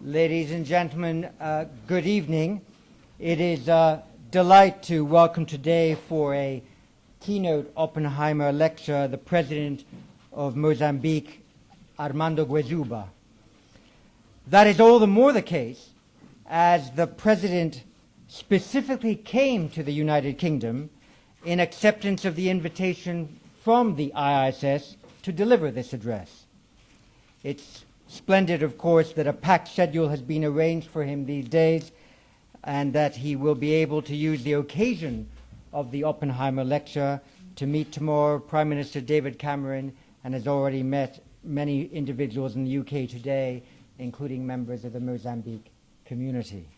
Ladies and gentlemen, good evening. It is a delight to welcome today for a keynote Oppenheimer Lecture the President of Mozambique, Armando Guebuza. That is all the more the case as the President specifically came to the United Kingdom in acceptance of the invitation from the IISS to deliver this address. It's splendid, of course, that a packed schedule has been arranged for him these days and that he will be able to use the occasion of the Oppenheimer Lecture to meet tomorrow Prime Minister David Cameron and has already met many individuals in the UK today, including members of the Mozambique community.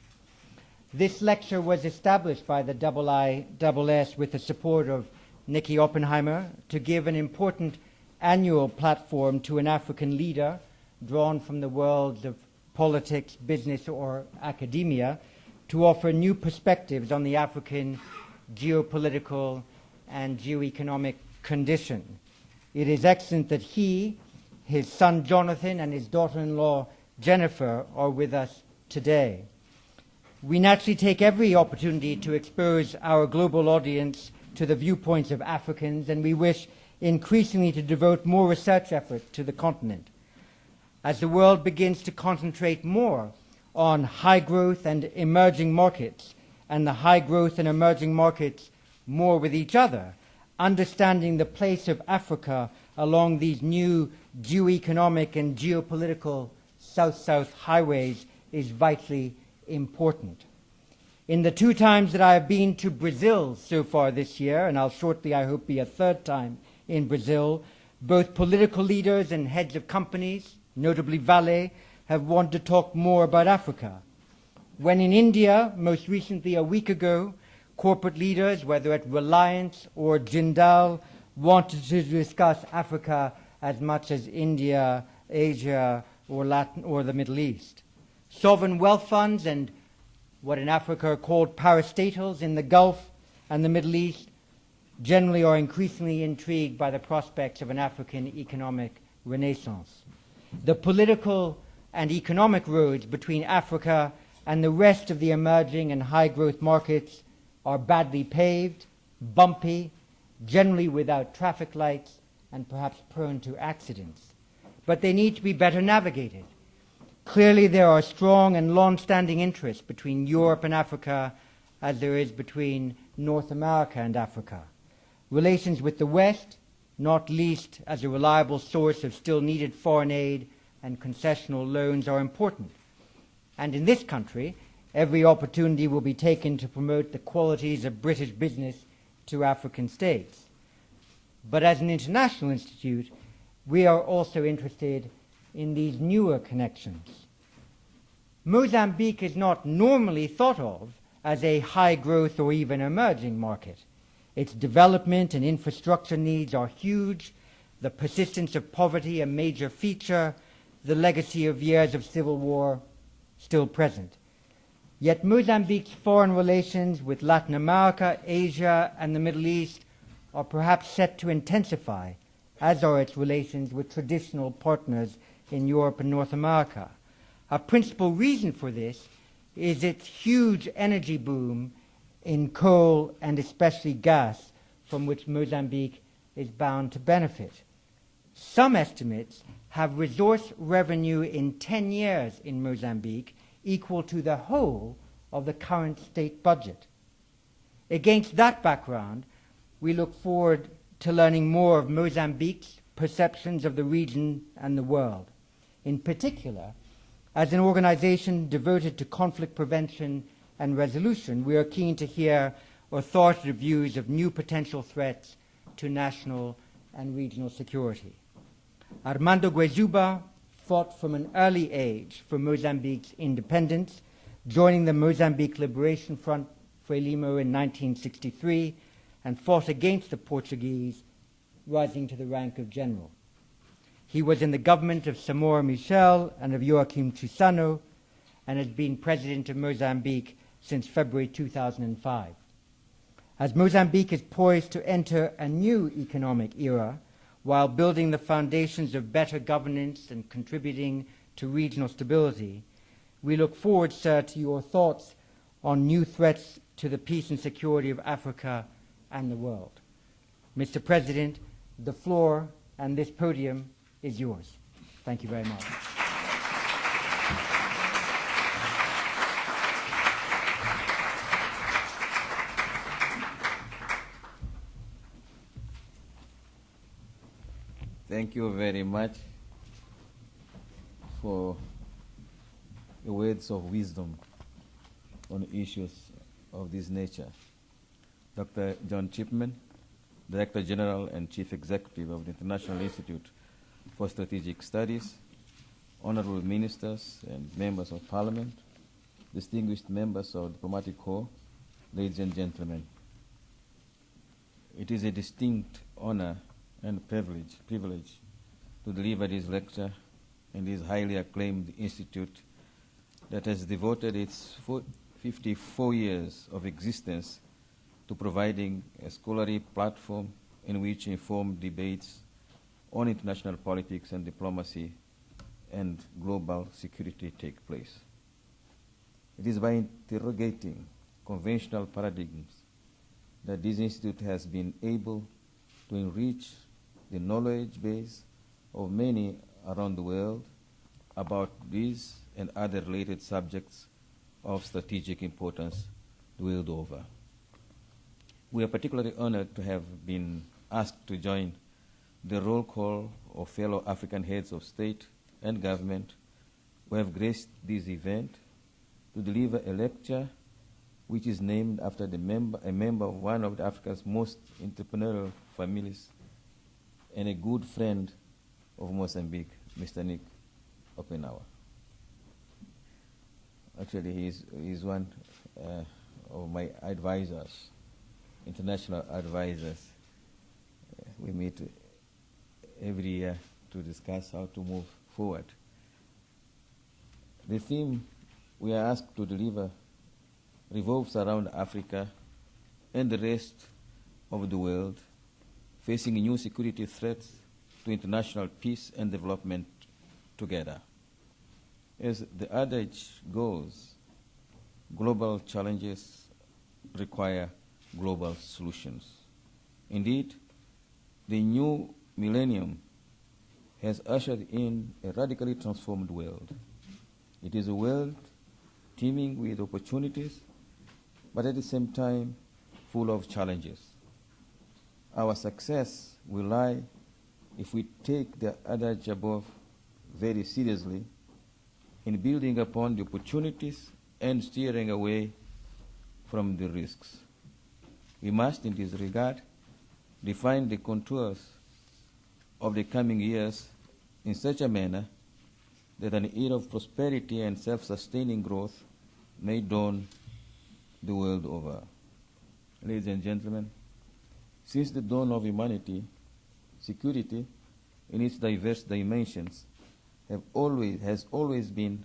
This lecture was established by the IISS with the support of Nicky Oppenheimer to give an important annual platform to an African leader drawn from the worlds of politics, business, or academia to offer new perspectives on the African geopolitical and geoeconomic condition. It is excellent that he, his son Jonathan, and his daughter-in-law Jennifer are with us today. We naturally take every opportunity to expose our global audience to the viewpoints of Africans, and we wish increasingly to devote more research effort to the continent. As the world begins to concentrate more on high growth and emerging markets, and the high growth and emerging markets more with each other, understanding the place of Africa along these new geoeconomic and geopolitical south-south highways is vitally important. In the 2 times that I have been to Brazil so far this year, and I'll shortly, I hope, be a 3rd time in Brazil, both political leaders and heads of companies, notably Vale, have wanted to talk more about Africa. When in India, most recently a week ago, corporate leaders, whether at Reliance or Jindal, wanted to discuss Africa as much as India, Asia, or Latin or the Middle East. Sovereign wealth funds and what in Africa are called parastatals in the Gulf and the Middle East generally are increasingly intrigued by the prospects of an African economic renaissance. The political and economic roads between Africa and the rest of the emerging and high-growth markets are badly paved, bumpy, generally without traffic lights, and perhaps prone to accidents. But they need to be better navigated. Clearly, there are strong and long-standing interests between Europe and Africa as there is between North America and Africa. Relations with the West, not least as a reliable source of still needed foreign aid and concessional loans, are important. And in this country, every opportunity will be taken to promote the qualities of British business to African states. But as an international institute, we are also interested in these newer connections. Mozambique is not normally thought of as a high-growth or even emerging market. Its development and infrastructure needs are huge, the persistence of poverty a major feature, the legacy of years of civil war still present. Yet Mozambique's foreign relations with Latin America, Asia, and the Middle East are perhaps set to intensify, as are its relations with traditional partners in Europe and North America. A principal reason for this is its huge energy boom in coal and especially gas, from which Mozambique is bound to benefit. Some estimates have resource revenue in 10 years in Mozambique equal to the whole of the current state budget. Against that background, we look forward to learning more of Mozambique's perceptions of the region and the world. In particular, as an organization devoted to conflict prevention and resolution, we are keen to hear authoritative views of new potential threats to national and regional security. Armando Guebuza fought from an early age for Mozambique's independence, joining the Mozambique Liberation Front Frelimo in 1963, and fought against the Portuguese, rising to the rank of general. He was in the government of Samora Machel and of Joaquim Chissano, and has been president of Mozambique since February 2005. As Mozambique is poised to enter a new economic era, while building the foundations of better governance and contributing to regional stability, We look forward, sir, to your thoughts on new threats to the peace and security of Africa and the world. Mr. President, the floor and this podium is yours. Thank you very much. Thank you very much for the words of wisdom on issues of this nature. Dr. John Chipman, Director General and Chief Executive of the International Institute for Strategic Studies, honorable ministers and members of Parliament, distinguished members of the Diplomatic Corps, ladies and gentlemen. It is a distinct honor and privilege to deliver this lecture in this highly acclaimed institute that has devoted its 54 years of existence to providing a scholarly platform in which informed debates on international politics and diplomacy and global security take place. It is by interrogating conventional paradigms that this institute has been able to enrich the knowledge base of many around the world about these and other related subjects of strategic importance the world over. We are particularly honored to have been asked to join the roll call of fellow African heads of state and government who have graced this event to deliver a lecture which is named after a member of one of Africa's most entrepreneurial families and a good friend of Mozambique, Mr. Nick Oppenheimer. Actually, he's one of my advisors, international advisors. We meet every year to discuss how to move forward. The theme we are asked to deliver revolves around Africa and the rest of the world, facing new security threats to international peace and development together. As the adage goes, global challenges require global solutions. Indeed, the new millennium has ushered in a radically transformed world. It is a world teeming with opportunities, but at the same time full of challenges. Our success will lie if we take the adage above very seriously in building upon the opportunities and steering away from the risks. We must, in this regard, define the contours of the coming years in such a manner that an era of prosperity and self-sustaining growth may dawn the world over. Ladies and gentlemen, since the dawn of humanity, security in its diverse dimensions has always been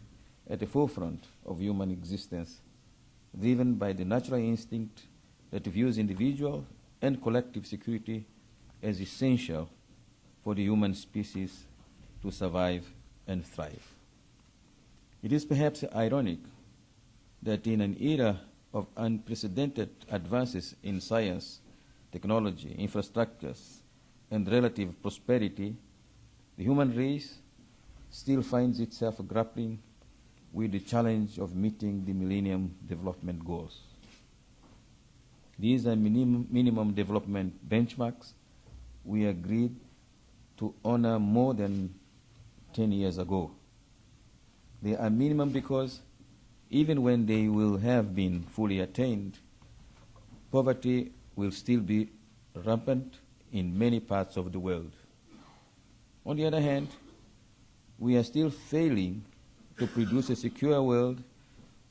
at the forefront of human existence, driven by the natural instinct that views individual and collective security as essential for the human species to survive and thrive. It is perhaps ironic that in an era of unprecedented advances in science, technology, infrastructures, and relative prosperity, the human race still finds itself grappling with the challenge of meeting the Millennium Development Goals. These are minimum development benchmarks we agreed to honor more than 10 years ago. They are minimum because even when they will have been fully attained, poverty will still be rampant in many parts of the world. On the other hand, we are still failing to produce a secure world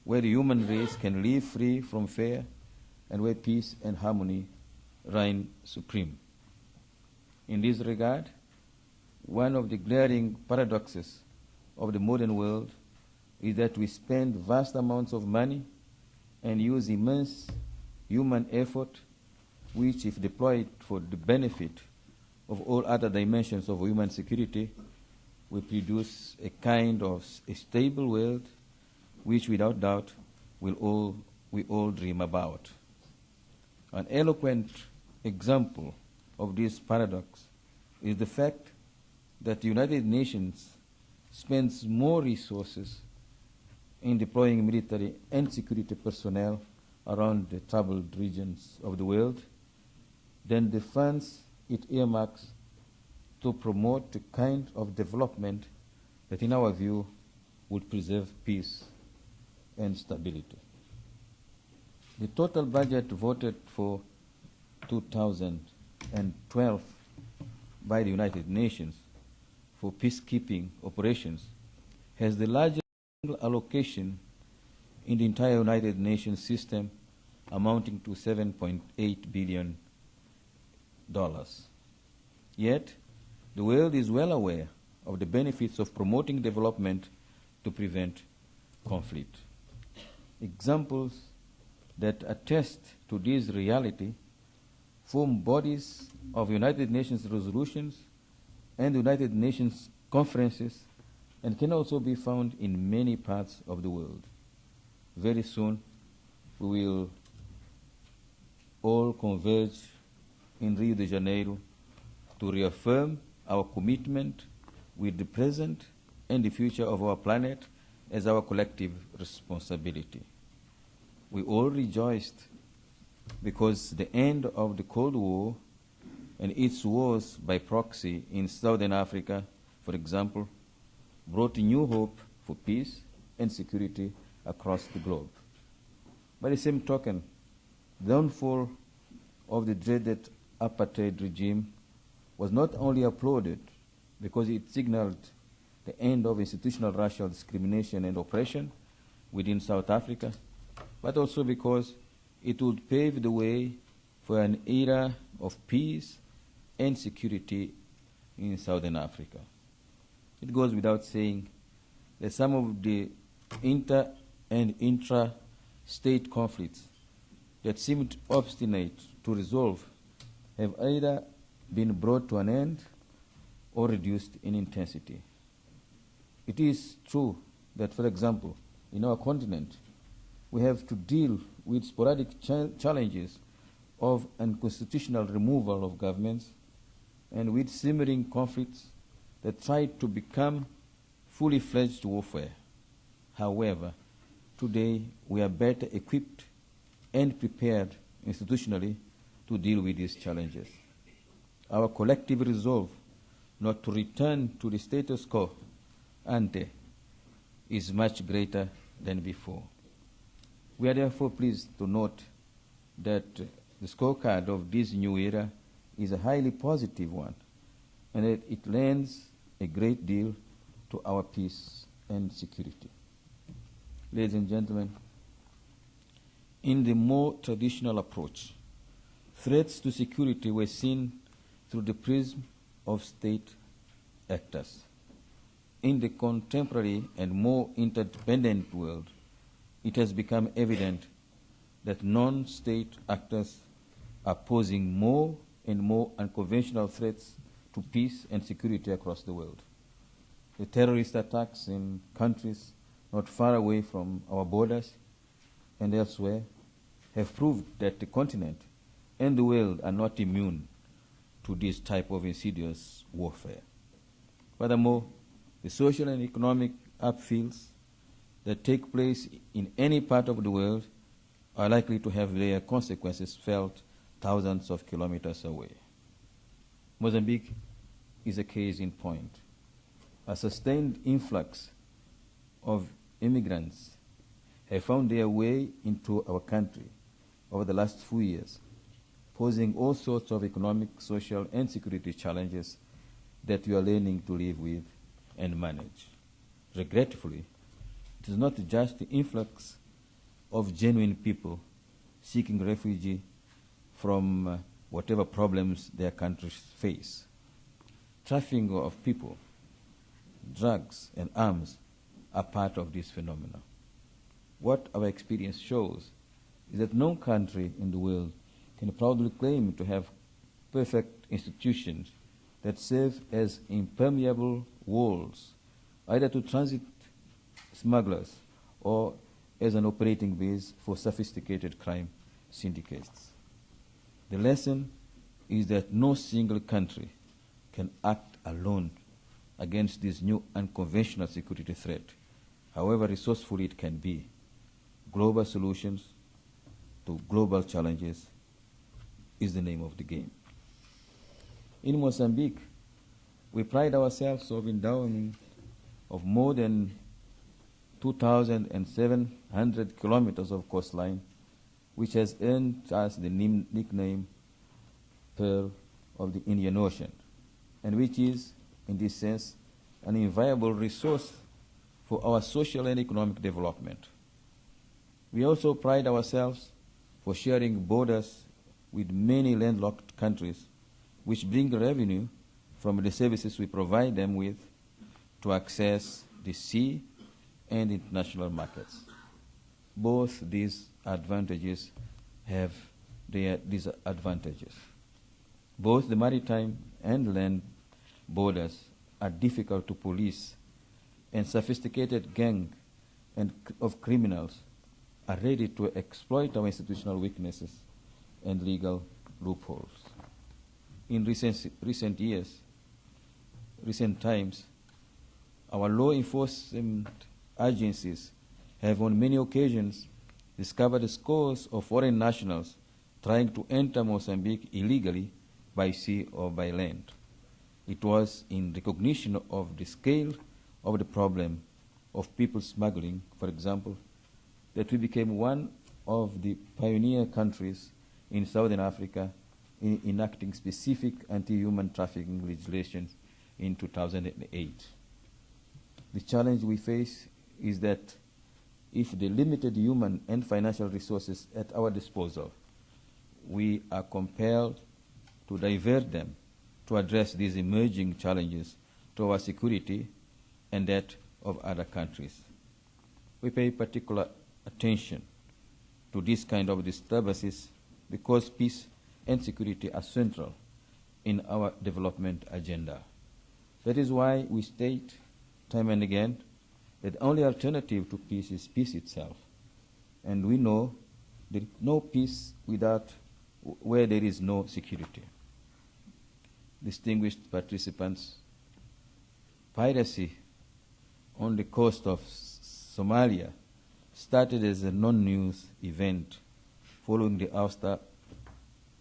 where the human race can live free from fear and where peace and harmony reign supreme. In this regard, one of the glaring paradoxes of the modern world is that we spend vast amounts of money and use immense human effort, which, if deployed for the benefit of all other dimensions of human security, will produce a kind of a stable world which without doubt we all dream about. An eloquent example of this paradox is the fact that the United Nations spends more resources in deploying military and security personnel around the troubled regions of the world than the funds it earmarks to promote the kind of development that, in our view, would preserve peace and stability. The total budget voted for 2012 by the United Nations for peacekeeping operations has the largest allocation in the entire United Nations system, amounting to $7.8 billion. Yet, the world is well aware of the benefits of promoting development to prevent conflict. Examples that attest to this reality form bodies of United Nations resolutions and United Nations conferences, and can also be found in many parts of the world. Very soon, we will all converge in Rio de Janeiro to reaffirm our commitment with the present and the future of our planet as our collective responsibility. We all rejoiced because the end of the Cold War and its wars by proxy in Southern Africa, for example, brought new hope for peace and security across the globe. By the same token, the downfall of the dreaded apartheid regime was not only applauded because it signaled the end of institutional racial discrimination and oppression within South Africa, but also because it would pave the way for an era of peace and security in Southern Africa. It goes without saying that some of the inter- and intra-state conflicts that seemed obstinate to resolve have either been brought to an end or reduced in intensity. It is true that, for example, in our continent, we have to deal with sporadic challenges of unconstitutional removal of governments and with simmering conflicts that try to become fully fledged warfare. However, today we are better equipped and prepared institutionally to deal with these challenges. Our collective resolve not to return to the status quo ante is much greater than before. We are therefore pleased to note that the scorecard of this new era is a highly positive one, and that it lends a great deal to our peace and security. Ladies and gentlemen, in the more traditional approach, threats to security were seen through the prism of state actors. In the contemporary and more interdependent world, it has become evident that non-state actors are posing more and more unconventional threats to peace and security across the world. The terrorist attacks in countries not far away from our borders and elsewhere have proved that the continent and the world are not immune to this type of insidious warfare. Furthermore, the social and economic upheavals that take place in any part of the world are likely to have their consequences felt thousands of kilometers away. Mozambique is a case in point. A sustained influx of immigrants have found their way into our country over the last few years, posing all sorts of economic, social, and security challenges that we are learning to live with and manage. Regretfully, it is not just the influx of genuine people seeking refuge from whatever problems their countries face. Trafficking of people, drugs, and arms are part of this phenomenon. What our experience shows is that no country in the world can proudly claim to have perfect institutions that serve as impermeable walls, either to transit smugglers or as an operating base for sophisticated crime syndicates. The lesson is that no single country can act alone against this new unconventional security threat, however resourceful it can be. Global solutions to global challenges is the name of the game. In Mozambique, we pride ourselves of endowment of more than 2,700 kilometers of coastline, which has earned us the nickname Pearl of the Indian Ocean, and which is, in this sense, an invaluable resource for our social and economic development. We also pride ourselves for sharing borders with many landlocked countries, which bring revenue from the services we provide them with to access the sea and international markets. Both these advantages have their disadvantages. Both the maritime and land borders are difficult to police, and sophisticated gangs of criminals are ready to exploit our institutional weaknesses and legal loopholes. In recent times, our law enforcement agencies have on many occasions discovered scores of foreign nationals trying to enter Mozambique illegally by sea or by land. It was in recognition of the scale of the problem of people smuggling, for example, that we became one of the pioneer countries in Southern Africa in enacting specific anti-human trafficking legislation in 2008. The challenge we face is that if the limited human and financial resources at our disposal, we are compelled to divert them to address these emerging challenges to our security and that of other countries. We pay particular attention to this kind of disturbances because peace and security are central in our development agenda. That is why we state time and again that the only alternative to peace is peace itself. And we know there is no peace without where there is no security. Distinguished participants, piracy on the coast of Somalia started as a non-news event following the ouster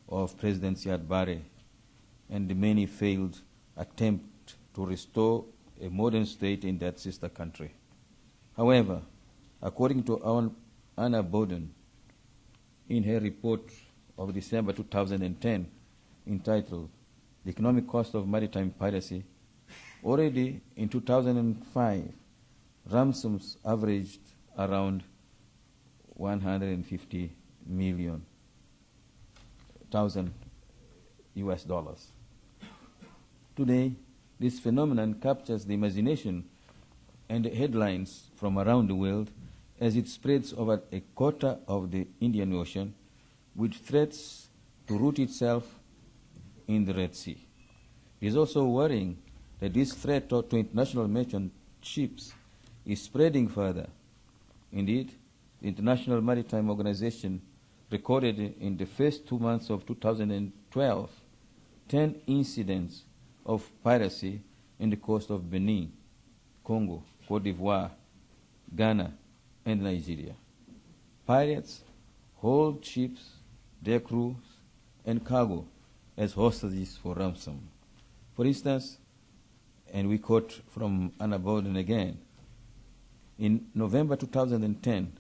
of President Siad Barre and the many failed attempts to restore a modern state in that sister country. However, according to Anna Bowden, in her report of December 2010 entitled The Economic Cost of Maritime Piracy, already in 2005, ransoms averaged around 150 million US dollars. Today, this phenomenon captures the imagination and the headlines from around the world as it spreads over a quarter of the Indian Ocean, with threats to root itself in the Red Sea. It is also worrying that this threat to international merchant ships is spreading further. Indeed, the International Maritime Organization recorded in the first 2 months of 2012 10 incidents of piracy in the coast of Benin, Congo, Cote d'Ivoire, Ghana, and Nigeria. Pirates hold ships, their crews, and cargo as hostages for ransom. For instance, and we quote from Anna Bowden again, in November 2010,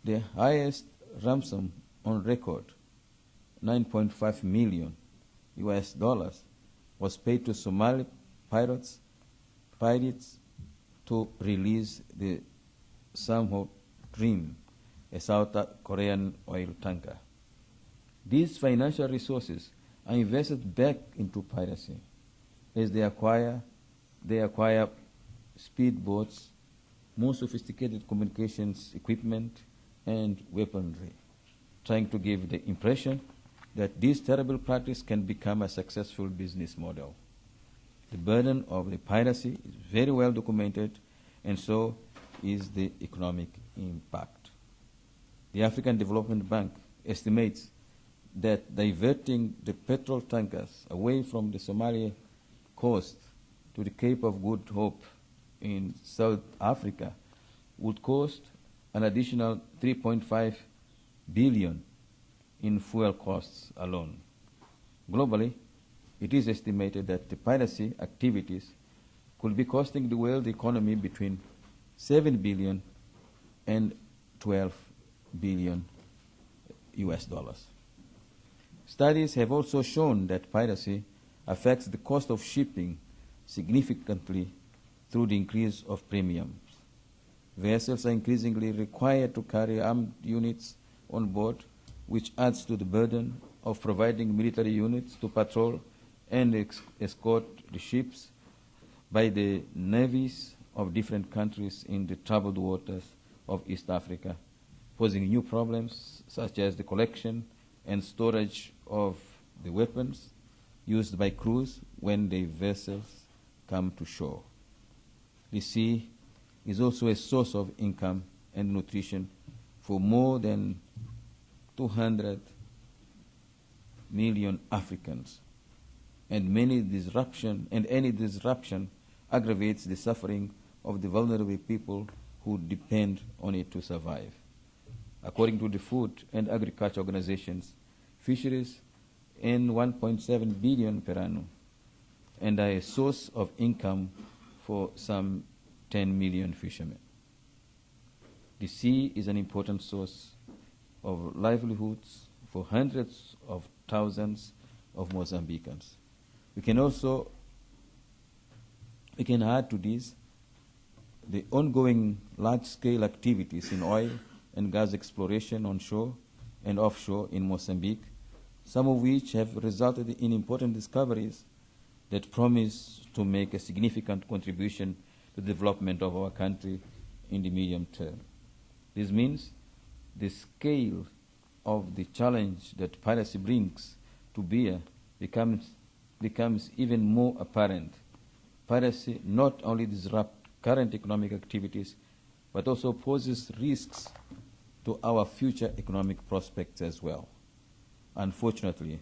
the highest ransom on record, 9.5 million US dollars, was paid to Somali pirates to release the Samho Dream, a South Korean oil tanker. These financial resources are invested back into piracy as they acquire speedboats, more sophisticated communications equipment, and weaponry, trying to give the impression that this terrible practice can become a successful business model. The burden of the piracy is very well documented, and so is the economic impact. The African Development Bank estimates that diverting the petrol tankers away from the Somali coast to the Cape of Good Hope in South Africa would cost an additional 3.5 billion in fuel costs alone. Globally, it is estimated that the piracy activities could be costing the world economy between 7 billion and 12 billion US dollars. Studies have also shown that piracy affects the cost of shipping significantly through the increase of premiums. Vessels are increasingly required to carry armed units on board, which adds to the burden of providing military units to patrol and escort the ships by the navies of different countries in the troubled waters of East Africa, posing new problems such as the collection and storage of the weapons used by crews when the vessels come to shore. The sea is also a source of income and nutrition for more than 200 million Africans, and any disruption aggravates the suffering of the vulnerable people who depend on it to survive. According to the Food and Agriculture Organizations, fisheries earn 1.7 billion per annum and are a source of income for some 10 million fishermen. The sea is an important source of livelihoods for hundreds of thousands of Mozambicans. We can add to this the ongoing large-scale activities in oil and gas exploration onshore and offshore in Mozambique, some of which have resulted in important discoveries that promise to make a significant contribution to the development of our country in the medium term. This means the scale of the challenge that piracy brings to bear becomes even more apparent. Piracy not only disrupts current economic activities, but also poses risks to our future economic prospects as well. Unfortunately,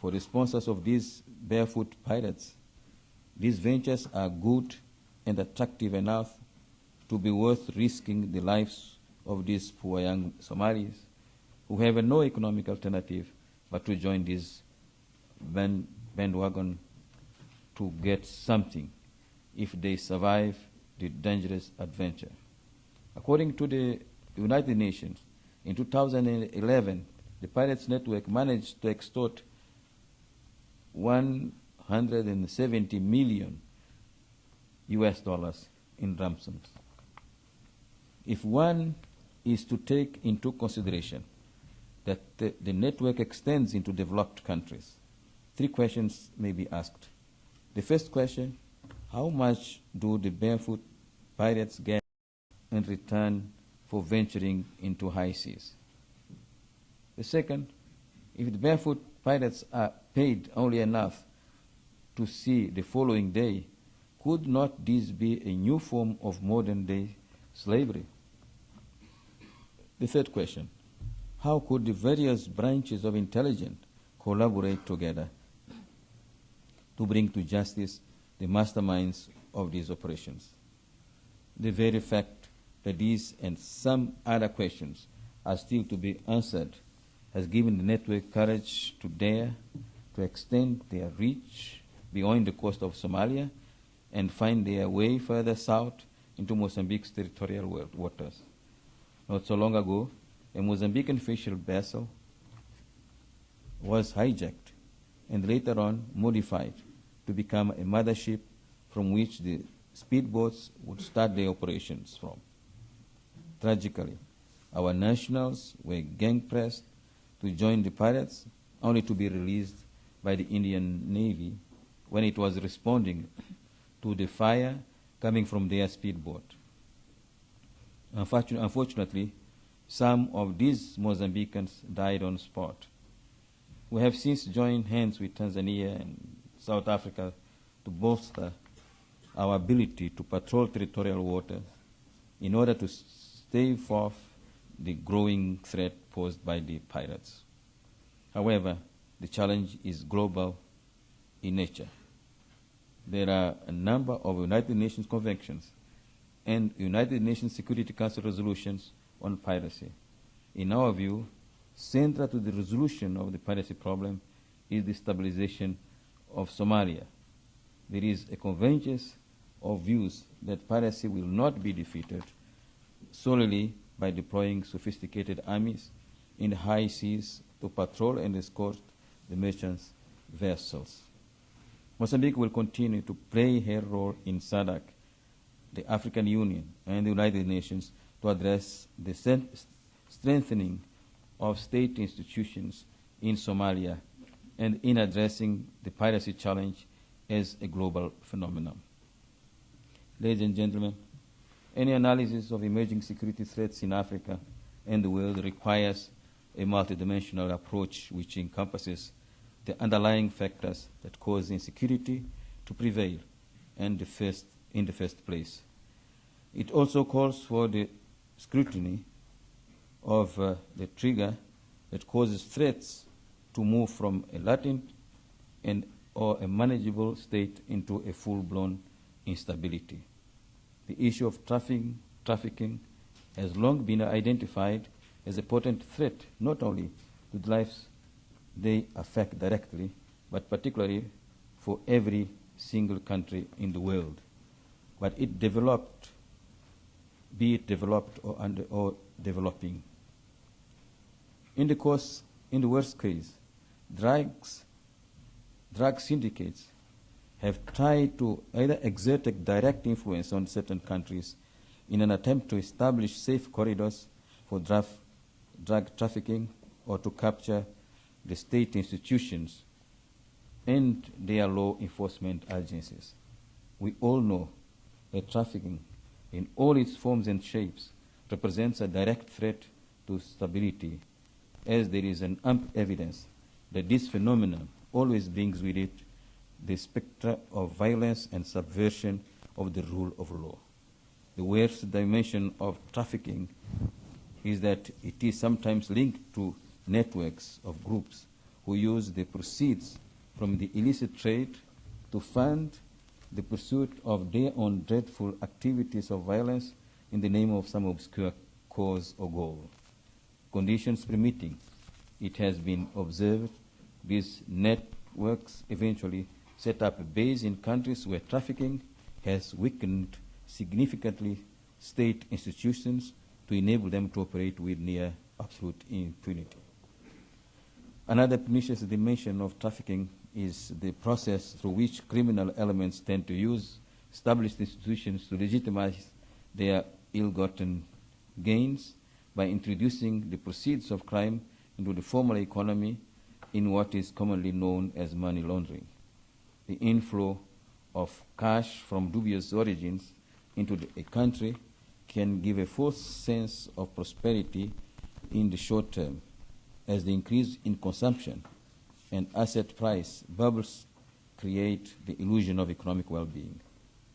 for the sponsors of these barefoot pirates, these ventures are good and attractive enough to be worth risking the lives of these poor young Somalis who have no economic alternative but to join this bandwagon to get something if they survive the dangerous adventure. According to the United Nations, in 2011, the pirates network managed to extort 170 million US dollars in ransoms. If one is to take into consideration that the network extends into developed countries, 3 questions may be asked. The first question, how much do the barefoot pirates get in return for venturing into high seas? The second, if the barefoot pirates are paid only enough to see the following day, could not this be a new form of modern-day slavery? The third question, how could the various branches of intelligence collaborate together to bring to justice the masterminds of these operations? The very fact that these and some other questions are still to be answered has given the network courage to dare to extend their reach beyond the coast of Somalia and find their way further south into Mozambique's territorial waters. Not so long ago, a Mozambican fishing vessel was hijacked and later on modified to become a mothership from which the speedboats would start their operations from. Tragically, our nationals were gang-pressed to join the pirates, only to be released by the Indian Navy when it was responding to the fire coming from their speedboat. Unfortunately, some of these Mozambicans died on spot. We have since joined hands with Tanzania and South Africa to bolster our ability to patrol territorial waters in order to stave off the growing threat posed by the pirates. However, the challenge is global in nature. There are a number of United Nations conventions and United Nations Security Council resolutions on piracy. In our view, central to the resolution of the piracy problem is the stabilization of Somalia. There is a convergence of views that piracy will not be defeated solely by deploying sophisticated armies in the high seas to patrol and escort the merchants' vessels. Mozambique will continue to play her role in SADC, the African Union, and the United Nations to address the strengthening of state institutions in Somalia and in addressing the piracy challenge as a global phenomenon. Ladies and gentlemen, any analysis of emerging security threats in Africa and the world requires a multidimensional approach which encompasses the underlying factors that cause insecurity to prevail in the first place. It also calls for the scrutiny of the trigger that causes threats to move from a latent or a manageable state into a full-blown instability. The issue of trafficking has long been identified as a potent threat not only to the lives they affect directly, but particularly for every single country in the world. But be it developed or developing. In the worst case, drug syndicates have tried to either exert a direct influence on certain countries in an attempt to establish safe corridors for drug trafficking or to capture the state institutions and their law enforcement agencies. We all know that trafficking in all its forms and shapes represents a direct threat to stability, as there is an ample evidence that this phenomenon always brings with it the spectre of violence and subversion of the rule of law. The worst dimension of trafficking is that it is sometimes linked to networks of groups who use the proceeds from the illicit trade to fund the pursuit of their own dreadful activities of violence in the name of some obscure cause or goal. Conditions permitting, it has been observed, these networks eventually set up a base in countries where trafficking has weakened significantly state institutions to enable them to operate with near absolute impunity. Another pernicious dimension of trafficking is the process through which criminal elements tend to use established institutions to legitimize their ill-gotten gains by introducing the proceeds of crime into the formal economy in what is commonly known as money laundering. The inflow of cash from dubious origins into a country can give a false sense of prosperity in the short term, as the increase in consumption and asset price bubbles create the illusion of economic well-being.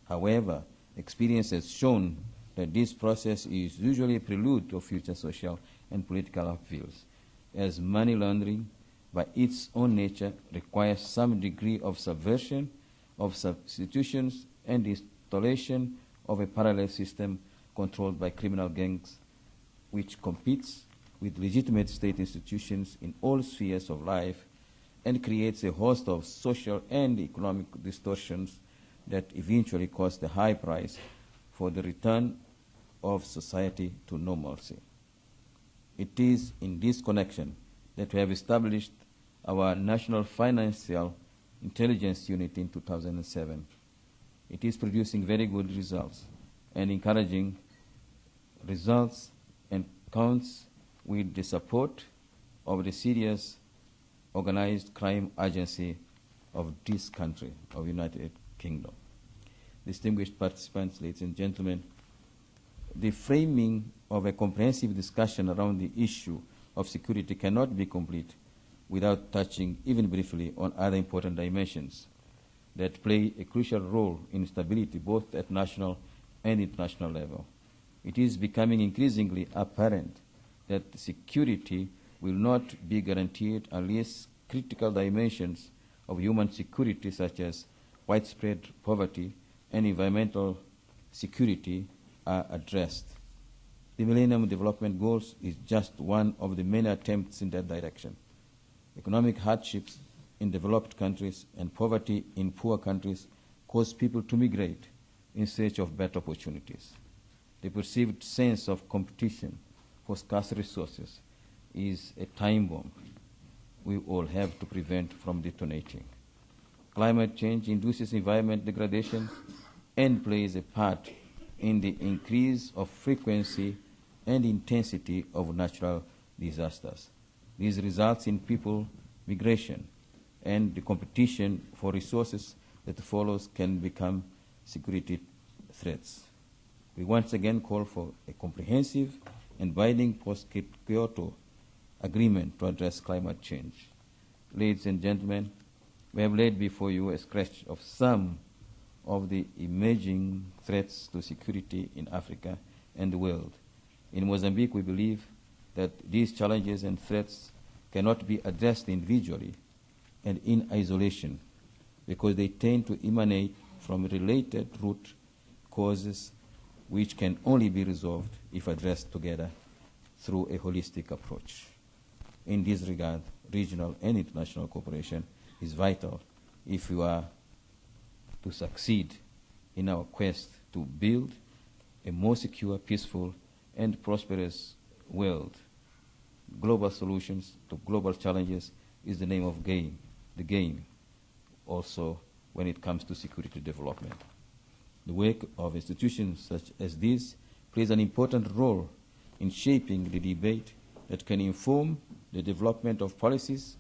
However, experience has shown that this process is usually a prelude to future social and political upheavals, as money laundering by its own nature requires some degree of subversion, of substitutions, and installation of a parallel system controlled by criminal gangs, which competes with legitimate state institutions in all spheres of life and creates a host of social and economic distortions that eventually cost a high price for the return of society to normalcy. It is in this connection that we have established our National Financial Intelligence Unit in 2007. It is producing very good results and encouraging results and counts with the support of the serious organized crime agency of this country, of United Kingdom. Distinguished participants, ladies and gentlemen, the framing of a comprehensive discussion around the issue of security cannot be complete without touching even briefly on other important dimensions that play a crucial role in stability both at national and international level. it is becoming increasingly apparent that security will not be guaranteed unless critical dimensions of human security, such as widespread poverty and environmental security, are addressed. The Millennium Development Goals is just one of the many attempts in that direction. Economic hardships in developed countries and poverty in poor countries cause people to migrate in search of better opportunities. The perceived sense of competition for scarce resources is a time bomb we all have to prevent from detonating. Climate change induces environment degradation and plays a part in the increase of frequency and intensity of natural disasters. This results in people migration, and the competition for resources that follows can become security threats. We once again call for a comprehensive and binding post-Kyoto agreement to address climate change. Ladies and gentlemen, we have laid before you a sketch of some of the emerging threats to security in Africa and the world. In Mozambique, we believe that these challenges and threats cannot be addressed individually and in isolation, because they tend to emanate from related root causes which can only be resolved if addressed together through a holistic approach. In this regard, regional and international cooperation is vital if we are to succeed in our quest to build a more secure, peaceful, and prosperous world. Global solutions to global challenges is the name of the game also when it comes to security development. The work of institutions such as this plays an important role in shaping the debate that can inform the development of policies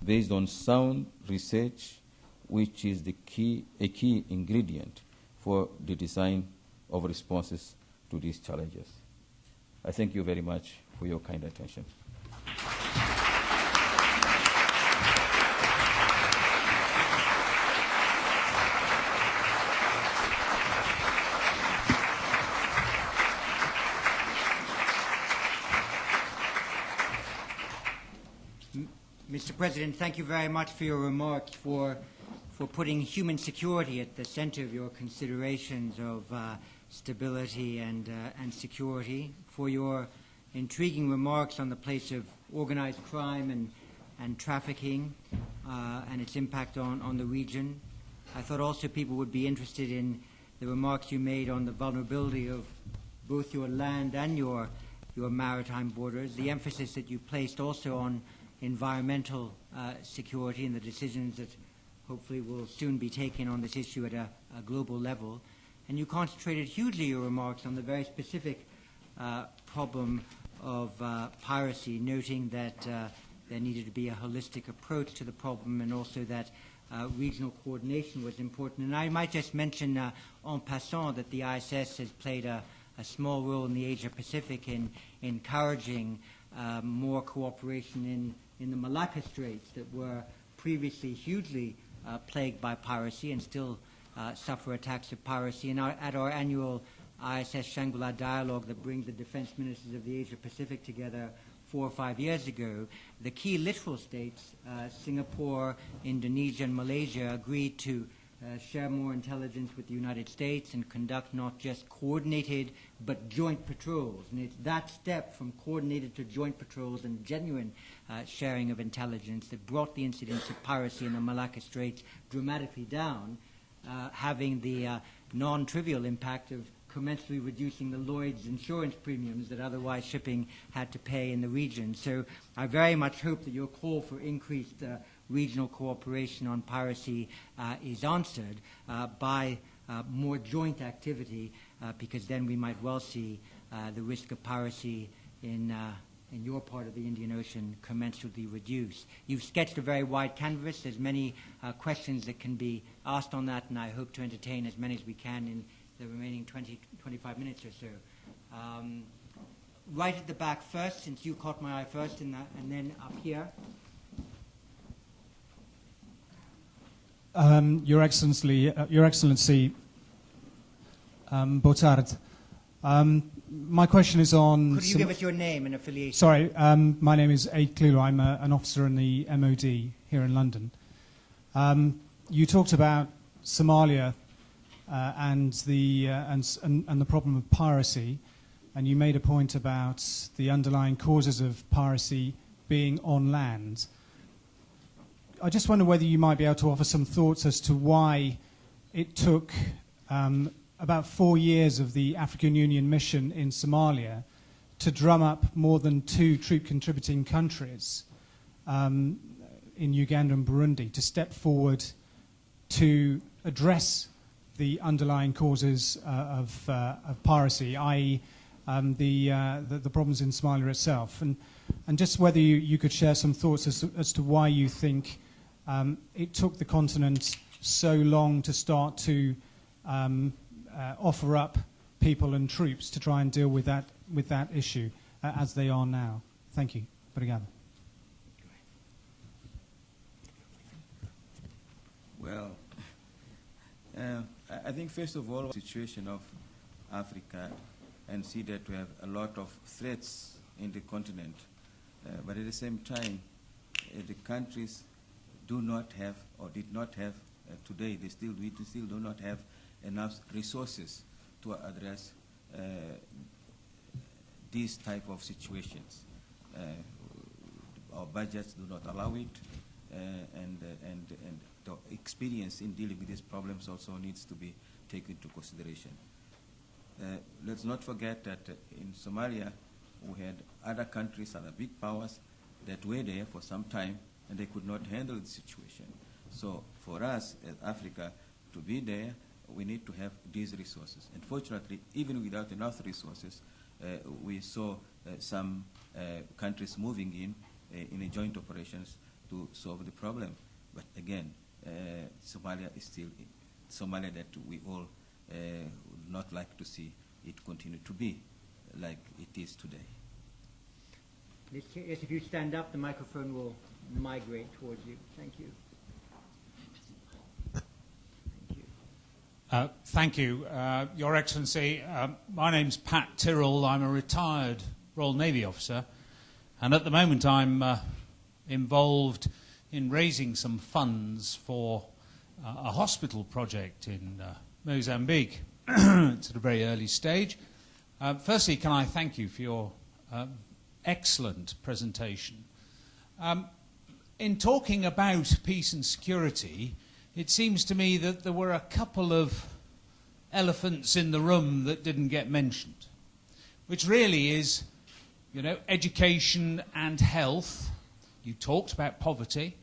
based on sound research, which is a key ingredient for the design of responses to these challenges. I thank you very much for your kind attention. Mr. President, thank you very much for your remarks, for putting human security at the center of your considerations of stability and security, for your intriguing remarks on the place of organized crime and trafficking and its impact on the region. I thought also people would be interested in the remarks you made on the vulnerability of both your land and your maritime borders, the emphasis that you placed also on environmental security and the decisions that hopefully will soon be taken on this issue at a global level. And you concentrated hugely your remarks on the very specific problem of piracy, noting that there needed to be a holistic approach to the problem and also that regional coordination was important. And I might just mention en passant that the ISS has played a small role in the Asia-Pacific in encouraging more cooperation in the Malacca Straits that were previously hugely plagued by piracy and still suffer attacks of piracy. And at our annual ISS Shangri-La dialogue that brings the defense ministers of the Asia-Pacific together 4 or 5 years ago, the key littoral states, Singapore, Indonesia, and Malaysia, agreed to share more intelligence with the United States and conduct not just coordinated but joint patrols. And it's that step from coordinated to joint patrols and genuine sharing of intelligence that brought the incidence of piracy in the Malacca Straits dramatically down, having the non-trivial impact of commensurately reducing the Lloyd's insurance premiums that otherwise shipping had to pay in the region. So I very much hope that your call for increased regional cooperation on piracy is answered by more joint activity, because then we might well see the risk of piracy in your part of the Indian Ocean commensurately reduced. You've sketched a very wide canvas. There's many questions that can be asked on that, and I hope to entertain as many as we can in the remaining 25 minutes or so. Right at the back first, since you caught my eye first, and then up here. Your Excellency, boa tarde. My question is on... Could you give us your name and affiliation? Sorry, my name is Aid Klulu. I'm an officer in the MOD here in London. You talked about Somalia and the problem of piracy, and you made a point about the underlying causes of piracy being on land. I just wonder whether you might be able to offer some thoughts as to why it took about 4 years of the African Union mission in Somalia to drum up more than 2 troop-contributing countries in Uganda and Burundi to step forward to address the underlying causes of piracy, i.e. the problems in Somalia itself. And just whether you could share some thoughts as to why you think it took the continent so long to start to offer up people and troops to try and deal with that issue as they are now. Thank you. Obrigado. Well, I think first of all, the situation of Africa, and see that we have a lot of threats in the continent, but at the same time, the countries do not have or did not have today. We still do not have enough resources to address these type of situations. Our budgets do not allow it, and the experience in dealing with these problems also needs to be taken into consideration. Let's not forget that in Somalia, we had other countries, other big powers that were there for some time, and they could not handle the situation. So for us as Africa to be there, we need to have these resources. Unfortunately, even without enough resources, we saw some countries moving in a joint operations to solve the problem. But again, Somalia is still Somalia that we all would not like to see it continue to be like it is today. Yes, if you stand up, the microphone will migrate towards you. Thank you. Thank you. Your Excellency, my name's Pat Tyrrell. I'm a retired Royal Navy officer, and at the moment I'm involved in raising some funds for a hospital project in Mozambique. It's at a very early stage. Firstly, can I thank you for your excellent presentation. In talking about peace and security, it seems to me that there were a couple of elephants in the room that didn't get mentioned, which really is, education and health. You talked about poverty.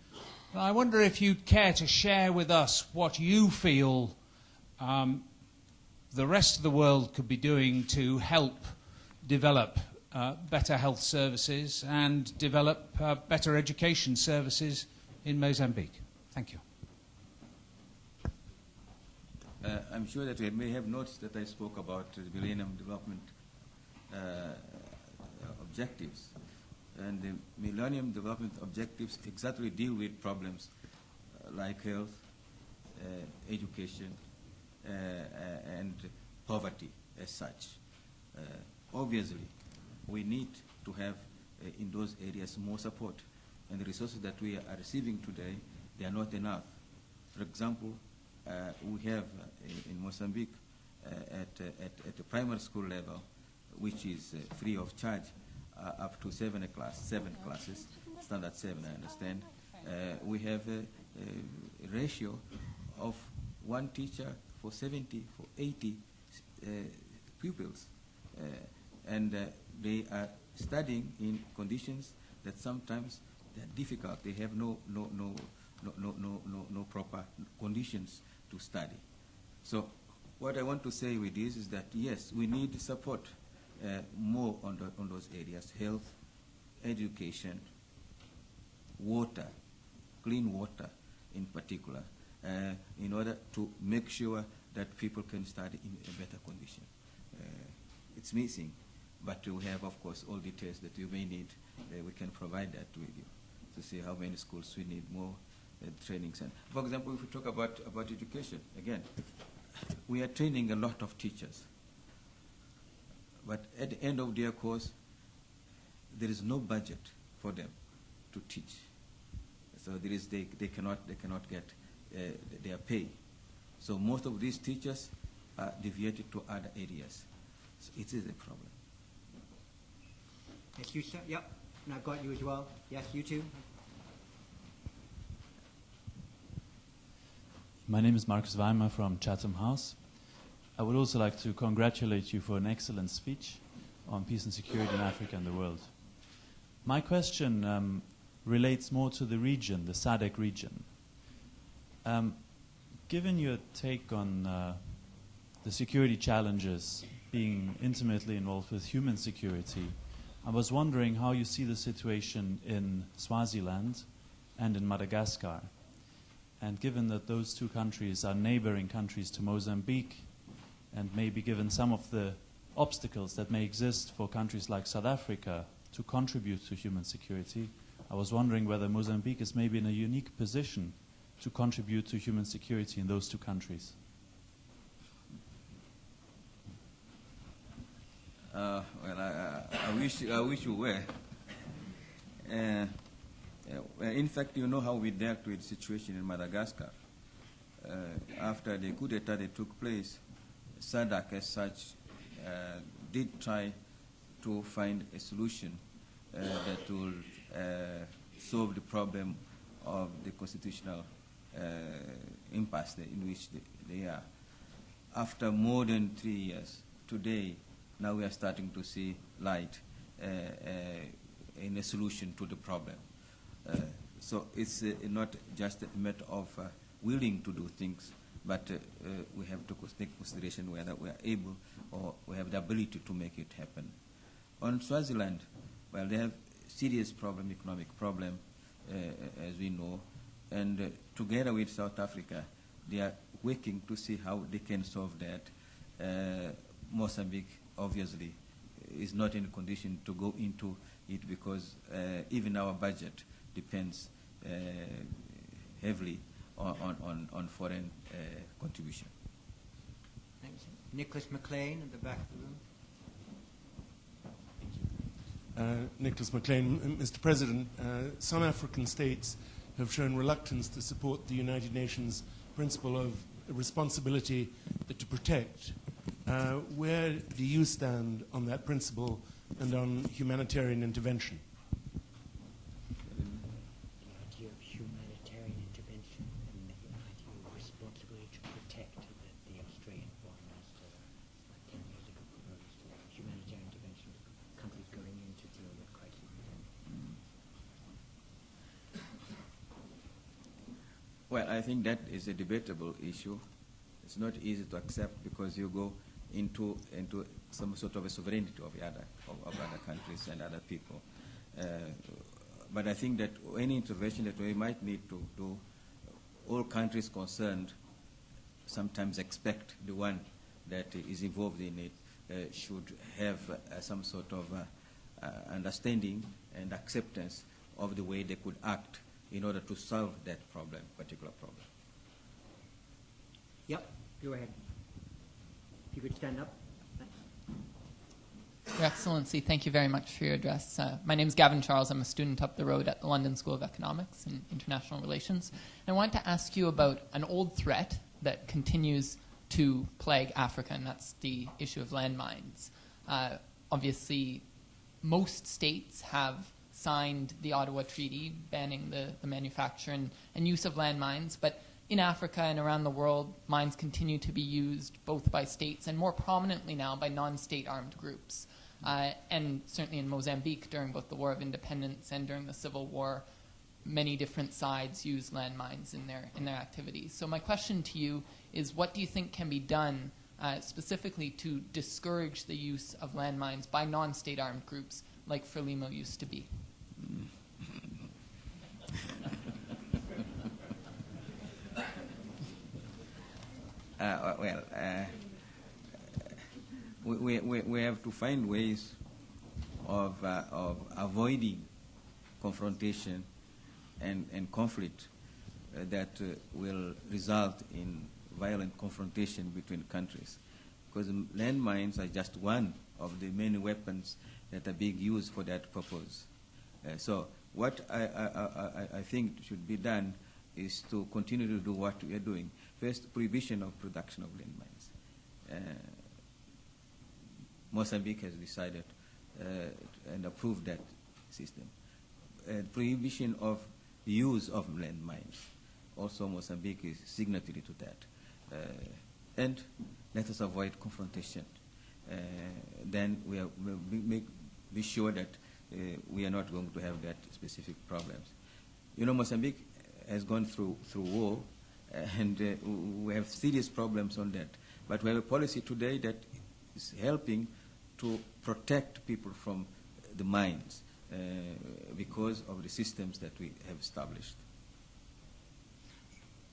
And I wonder if you'd care to share with us what you feel the rest of the world could be doing to help develop better health services and develop better education services in Mozambique. Thank you. I'm sure that you may have noticed that I spoke about the Millennium Development Objectives. And the Millennium Development Objectives exactly deal with problems like health, education, and poverty as such. Obviously, we need to have in those areas more support. And the resources that we are receiving today, they are not enough. For example, we have in Mozambique at the primary school level, which is free of charge, up to 7 classes, standard 7, I understand. We have a ratio of 1 teacher for 80 pupils, and they are studying in conditions that sometimes they are difficult. They have no proper conditions to study. So what I want to say with this is that yes, we need support more on those areas: health, education, water, clean water in particular, in order to make sure that people can study in a better condition. It's missing, but we have, of course, all details that you may need. We can provide that with you to see how many schools we need more trainings. And for example, if we talk about education, again, we are training a lot of teachers, but at the end of their course, there is no budget for them to teach. So they cannot get their pay. So most of these teachers are deviated to other areas. So it is a problem. Yes, you, sir. Yep. And I've got you as well. Yes, you too. My name is Marcus Weimer from Chatham House. I would also like to congratulate you for an excellent speech on peace and security in Africa and the world. My question relates more to the region, the SADC region. Given your take on the security challenges being intimately involved with human security, I was wondering how you see the situation in Swaziland and in Madagascar. And given that those two countries are neighboring countries to Mozambique, and maybe given some of the obstacles that may exist for countries like South Africa to contribute to human security, I was wondering whether Mozambique is maybe in a unique position to contribute to human security in those two countries. Well, I wish you were. In fact, you know how we dealt with the situation in Madagascar. After the coup d'etat that took place, SADC as such did try to find a solution that will solve the problem of the constitutional impasse in which they are. After more than 3 years, today, now we are starting to see light in a solution to the problem. So it's not just a matter of willing to do things, but we have to take consideration whether we are able or we have the ability to make it happen. On Swaziland, well, they have serious problem, economic problem, as we know, and together with South Africa, they are working to see how they can solve that. Mozambique, obviously, is not in a condition to go into it because even our budget depends heavily on foreign contribution. Thanks. Nicholas McLean at the back of the room. Nicholas McLean. Mr. President, some African states have shown reluctance to support the United Nations principle of responsibility to protect. Where do you stand on that principle and on humanitarian intervention? The idea of humanitarian intervention and the idea of responsibility to protect that the Australian Foreign Minister 10 years ago proposed humanitarian intervention to countries going in to deal with crises. Well, I think that is a debatable issue. It's not easy to accept because you go into some sort of a sovereignty of other countries and other people. But I think that any intervention that we might need to do, all countries concerned sometimes expect the one that is involved in it should have some sort of understanding and acceptance of the way they could act in order to solve that problem, particular problem. Yep, go ahead. If you could stand up. Thanks. Your Excellency, thank you very much for your address. My name is Gavin Charles. I'm a student up the road at the London School of Economics and International Relations. And I wanted to ask you about an old threat that continues to plague Africa, and that's the issue of landmines. Obviously, most states have signed the Ottawa Treaty banning the manufacture and use of landmines, but in Africa and around the world, mines continue to be used both by states and more prominently now by non-state armed groups. And certainly in Mozambique during both the War of Independence and during the Civil War, many different sides use landmines in their activities. So my question to you is, what do you think can be done specifically to discourage the use of landmines by non-state armed groups like Frelimo used to be? We have to find ways of avoiding confrontation and conflict that will result in violent confrontation between countries. Because landmines are just one of the many weapons that are being used for that purpose. So what I think should be done is to continue to do what we are doing. First, prohibition of production of landmines. Mozambique has decided and approved that system. Prohibition of the use of landmines. Also, Mozambique is signatory to that. And let us avoid confrontation. Then we'll be sure that we are not going to have that specific problems. You know, Mozambique has gone through war, and we have serious problems on that. But we have a policy today that is helping to protect people from the mines because of the systems that we have established.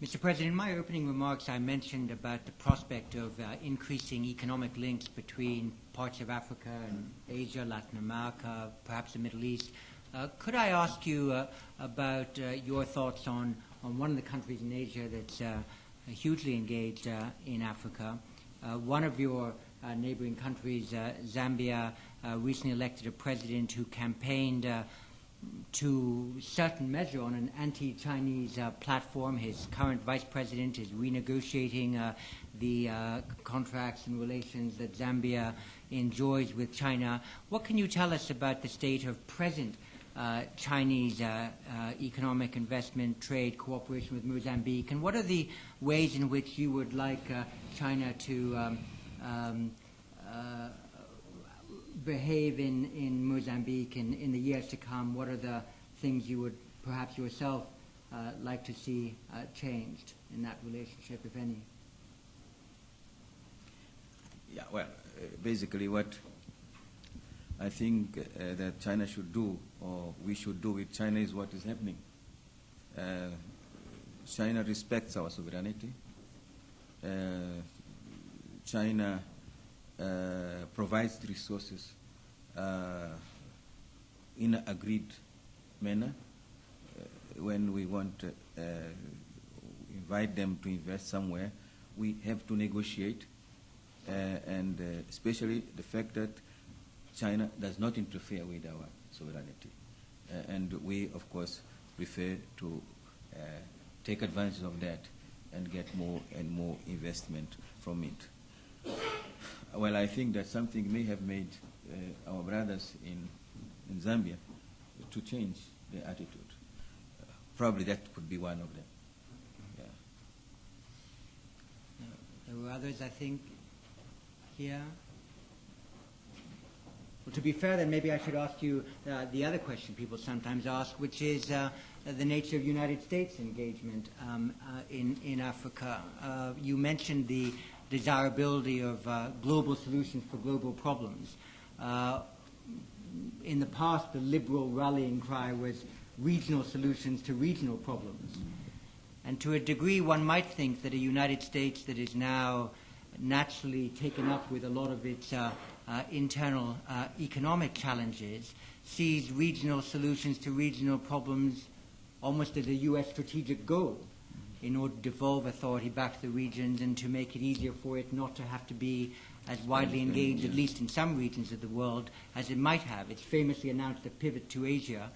Mr. President, in my opening remarks, I mentioned about the prospect of increasing economic links between parts of Africa and Asia, Latin America, perhaps the Middle East. Could I ask you about your thoughts on one of the countries in Asia that's hugely engaged in Africa? One of your neighboring countries, Zambia, recently elected a president who campaigned to certain measure on an anti-Chinese platform. His current vice president is renegotiating the contracts and relations that Zambia enjoys with China. What can you tell us about the state of present Chinese economic investment, trade, cooperation with Mozambique, and what are the ways in which you would like China to behave in Mozambique in the years to come? What are the things you would perhaps yourself like to see changed in that relationship, if any? Yeah, well, basically what I think that China should do, or we should do with China, is what is happening. China respects our sovereignty. China provides the resources in an agreed manner. When we want to invite them to invest somewhere, we have to negotiate, and especially the fact that China does not interfere with our sovereignty. And we, of course, prefer to take advantage of that and get more and more investment from it. Well, I think that something may have made our brothers in Zambia to change their attitude. Probably that could be one of them. Yeah. There were others, I think, here. Well, to be fair, then maybe I should ask you the other question people sometimes ask, which is the nature of United States engagement in Africa. You mentioned the desirability of global solutions for global problems. In the past, the liberal rallying cry was regional solutions to regional problems. And to a degree, one might think that a United States that is now naturally taken up with a lot of its internal economic challenges sees regional solutions to regional problems almost as a U.S. strategic goal in order to devolve authority back to the regions and to make it easier for it not to have to be as widely engaged, at least in some regions of the world, as it might have. It's famously announced a pivot to Asia.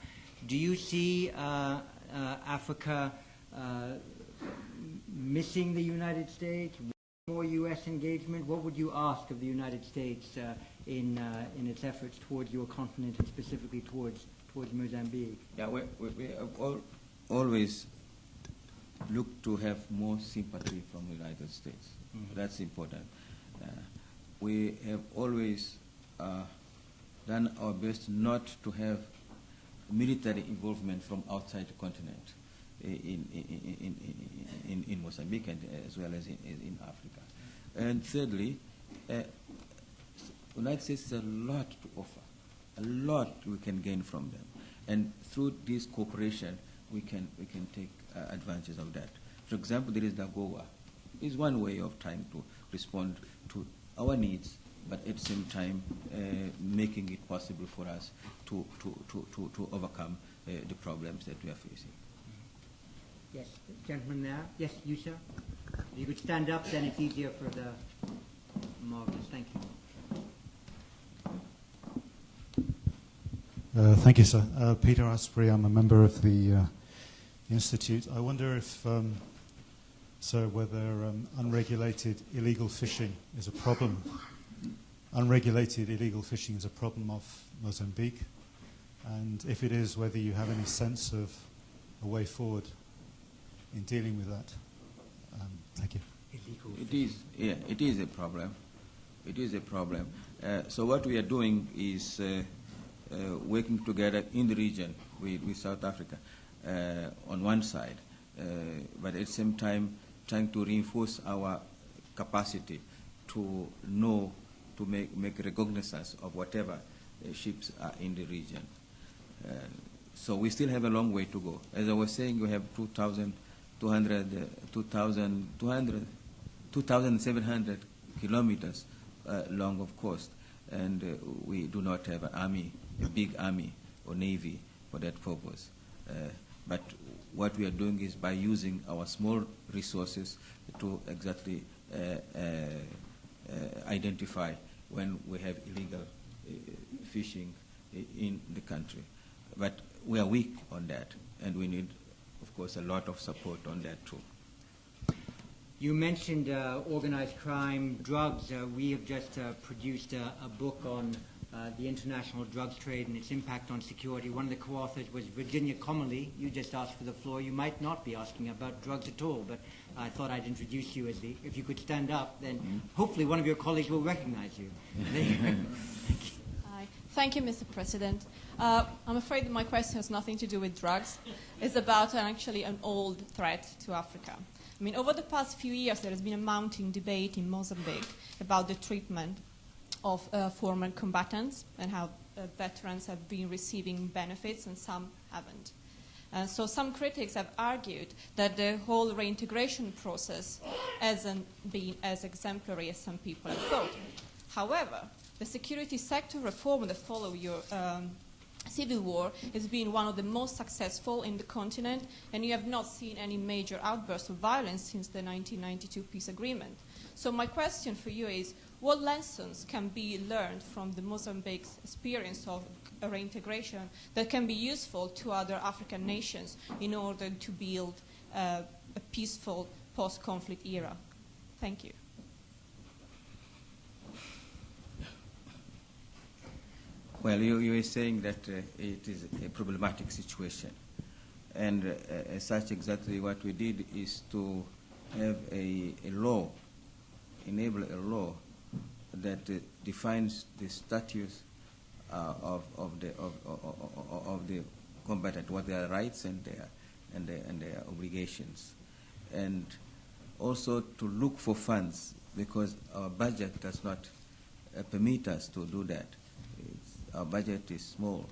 Do you see Africa missing the United States, more U.S. engagement? What would you ask of the United States in its efforts towards your continent and specifically towards Mozambique? Yeah, we have always look to have more sympathy from the United States. Mm-hmm. That's important. We have always done our best not to have military involvement from outside the continent in Mozambique and as well as in Africa. And thirdly, the United States has a lot to offer, a lot we can gain from them. And through this cooperation, we can take advantage of that. For example, there is the AGOA. It's one way of trying to respond to our needs, but at the same time making it possible for us to overcome the problems that we are facing. Yes, gentleman there. Yes, you, sir. If you could stand up, then it's easier for the marvelous. Thank you. Thank you, sir. Peter Asprey, I'm a member of the Institute. I wonder if, sir, whether unregulated illegal fishing is a problem. Unregulated illegal fishing is a problem off Mozambique, and if it is, whether you have any sense of a way forward in dealing with that. Thank you. It is a problem. It is a problem. So what we are doing is working together in the region with South Africa on one side, but at the same time trying to reinforce our capacity to know, to make recognizance of whatever ships are in the region. So we still have a long way to go. As I was saying, we have 2,700 kilometers long of coast, and we do not have an army, a big army or navy for that purpose. But what we are doing is by using our small resources to exactly identify when we have illegal fishing in the country. But we are weak on that, and we need, of course, a lot of support on that too. You mentioned organized crime, drugs. We have just produced a book on the international drugs trade and its impact on security. One of the co-authors was Virginia Commerly. You just asked for the floor. You might not be asking about drugs at all, but I thought I'd introduce you as if you could stand up, then hopefully one of your colleagues will recognize you. Hi. Thank you, Mr. President. I'm afraid that my question has nothing to do with drugs. It's about actually an old threat to Africa. I mean, over the past few years, there has been a mounting debate in Mozambique about the treatment of former combatants and how veterans have been receiving benefits and some haven't. So some critics have argued that the whole reintegration process hasn't been as exemplary as some people have thought. However, the security sector reform that followed your civil war has been one of the most successful in the continent, and you have not seen any major outbursts of violence since the 1992 peace agreement. So my question for you is, what lessons can be learned from the Mozambique's experience of reintegration that can be useful to other African nations in order to build a peaceful post-conflict era? Thank you. Well, you were saying that it is a problematic situation. And as such, exactly what we did is to have a law, enable a law that defines the status of the combatant, what their rights and their obligations, and also to look for funds, because our budget does not permit us to do that. Our budget is small.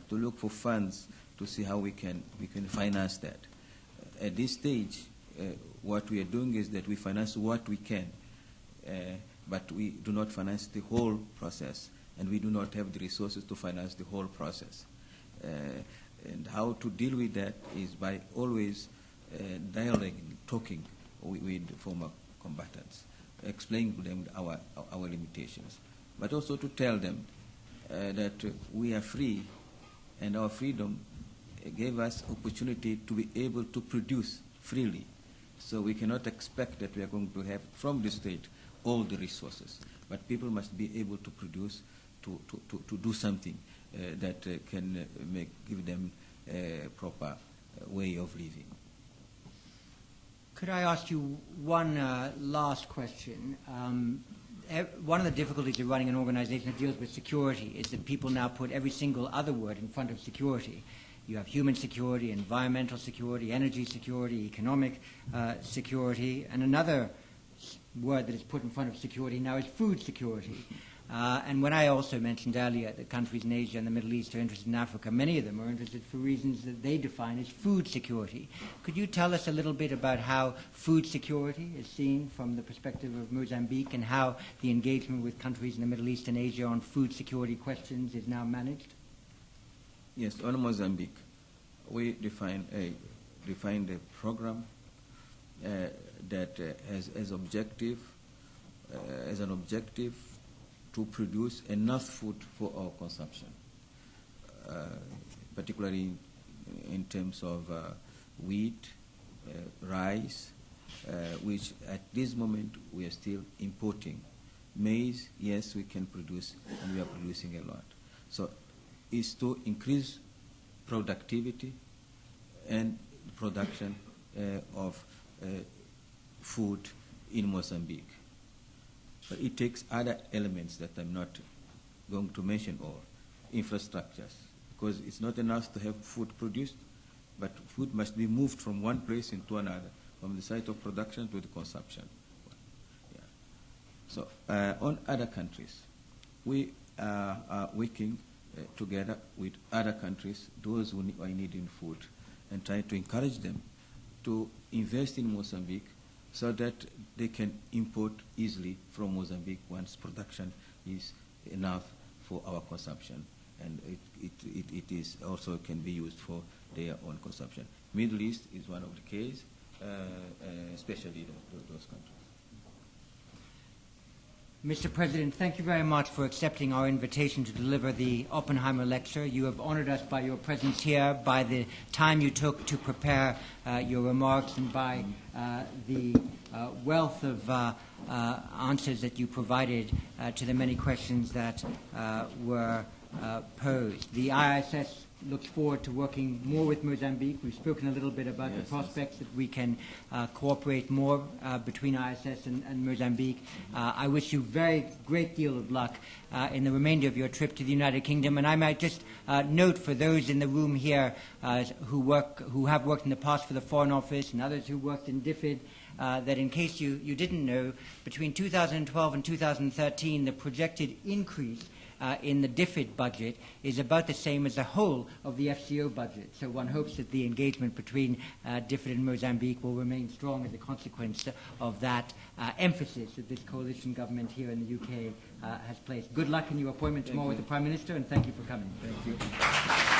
To look for funds to see how we can finance that. At this stage, what we are doing is that we finance what we can, but we do not finance the whole process, and we do not have the resources to finance the whole process. And how to deal with that is by always dialoguing, talking with former combatants, explaining to them our limitations, but also to tell them that we are free, and our freedom gave us opportunity to be able to produce freely. So we cannot expect that we are going to have from the state all the resources, but people must be able to produce, to do something that can give them a proper way of living. Could I ask you one last question? One of the difficulties of running an organization that deals with security is that people now put every single other word in front of security. You have human security, environmental security, energy security, economic security, and another word that is put in front of security now is food security. And when I also mentioned earlier that countries in Asia and the Middle East are interested in Africa, many of them are interested for reasons that they define as food security. Could you tell us a little bit about how food security is seen from the perspective of Mozambique, and how the engagement with countries in the Middle East and Asia on food security questions is now managed? Yes, on Mozambique, we defined a program that has as an objective to produce enough food for our consumption. particularly in terms of wheat, rice, which at this moment we are still importing. Maize, yes, we can produce, and we are producing a lot. So it's to increase productivity and production of food in Mozambique. But it takes other elements that I'm not going to mention, all infrastructures, because it's not enough to have food produced, but food must be moved from one place into another, from the site of production to the consumption. Yeah. So on other countries, we are working together with other countries, those who are needing food, and trying to encourage them to invest in Mozambique so that they can import easily from Mozambique once production is enough for our consumption. And it is also can be used for their own consumption. Middle East is one of the cases, especially those countries. Mr. President, thank you very much for accepting our invitation to deliver the Oppenheimer Lecture. You have honored us by your presence here, by the time you took to prepare your remarks, and by the wealth of answers that you provided to the many questions that were posed. The ISS looks forward to working more with Mozambique. We've spoken a little bit about the prospects that we can cooperate more between ISS and Mozambique. I wish you a very great deal of luck in the remainder of your trip to the United Kingdom. And I might just note for those in the room here who have worked in the past for the Foreign Office and others who worked in DFID, that in case you didn't know, between 2012 and 2013, the projected increase in the DFID budget is about the same as the whole of the FCO budget. So one hopes that the engagement between DFID and Mozambique will remain strong as a consequence of that emphasis that this coalition government here in the UK has placed. Good luck in your appointment tomorrow with the Prime Minister, and thank you for coming. Thank you.